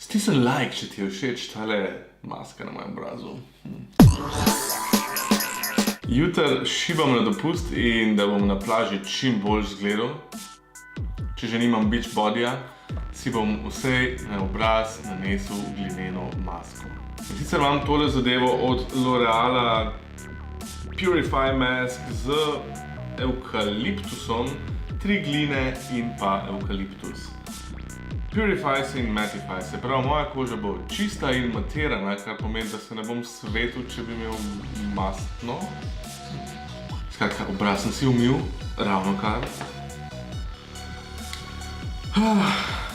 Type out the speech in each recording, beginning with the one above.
Stisni like, če ti je všeč tale maska na mojem obrazu. Jutri šibam na dopust in da bom na plaži čim bolj zgledal. Če že nimam beach bodyja, si bom vsej na obraz nanesel glineno masko. In sicer imam tole zadevo od L'Oreala Purify Mask z evkaliptusom, 3 gline in pa evkaliptus. Purify se in mattify se, pravi moja koža bo čista in matirana, kar pomeni, da se ne bom svetil, če bi imel mastno. Skratka, obraz sem si umil, ravno kar.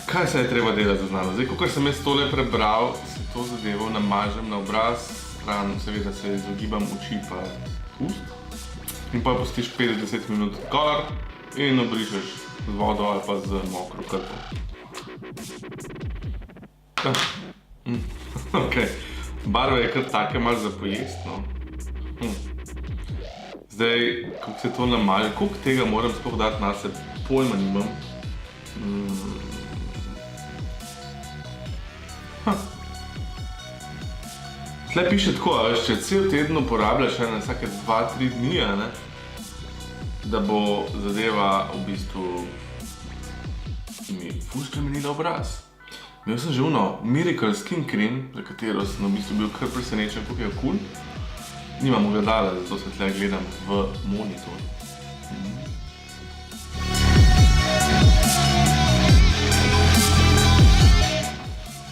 Kaj se je treba delati za znano? Zdaj, kakor sem jaz tole prebral, si to zadevo namažem na obraz, stran seveda se izogibam oči pa ust. In pa pustiš 50 minut gor in obrišeš z vodo ali pa z mokro krpo. Okay. Barve je kar take malo za pojest, no. Zdaj, kako se to namaže, koliko tega moram sploh dati nase, pojma nimam. Tle piše tako, veš, če cel teden uporabljaš vsake 2-3 dni, ne, da bo zadeva v bistvu mi ful spremenila obraz. Imel sem že Miracle Skin Cream, za katero sem v bistvu bil kar presenečen, koliko je cool. Nimam ogledala, zato se tle gledam v monitor.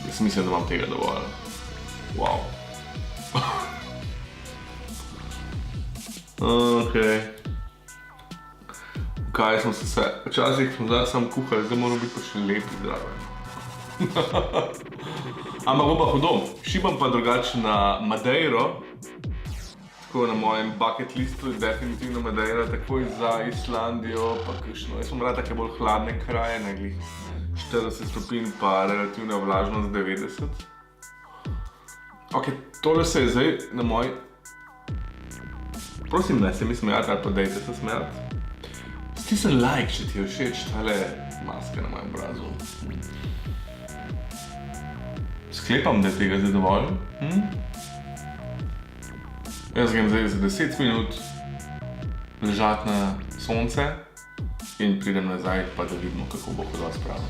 Jaz mislim, da imam tega dovolj. Wow. Okej. Kaj smo se vse? Včasih smo zdaj sam kuhali, zdaj moramo biti pa še lepi zdravi. Ampak bo pa hudo. Šibam pa drugače na Madeiro. Tako na mojem bucket listu je definitivno Madeira, takoj za Islandijo, pa kakšno. Jaz sem rad take bolj hladne kraje, ne glih 40 stopinj pa relativna vlažnost 90. Ok, tole se je zdaj na moj... Prosim, ne se mi smejati ali pa dejte se smejati. Stisni like, če ti je všeč tale maska na mojem obrazu. Sklepam, da je tega zdaj dovolj. Jaz grem zdaj za 10 minut ležati na sonce in pridem nazaj, pa da vidimo, kako bo hodila sprava.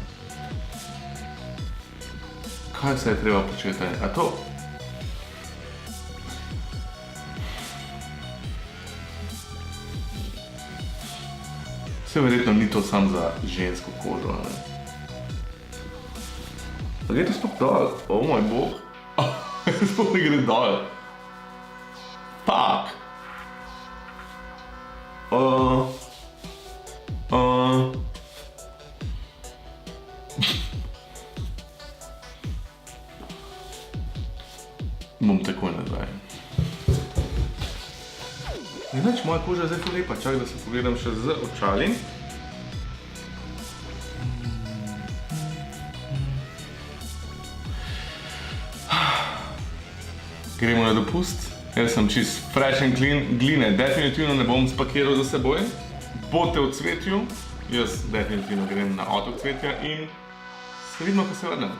Kaj se je treba početi? A to? Vse verjetno ni to samo za žensko kožo, ne? Da gre to sploh dol? Oh moj bog. Sploh ne gre dol. Fuck. Bom takoj nazaj. Neč, moja koža je zdaj ful lepa, čak da se pogledam še z očali. Gremo na dopust. Jaz sem čist fresh and clean, gline definitivno ne bom spakiral za seboj. Bote v Cvetju, jaz definitivno grem na otok Cvetja in se vidimo, ko se vrnem.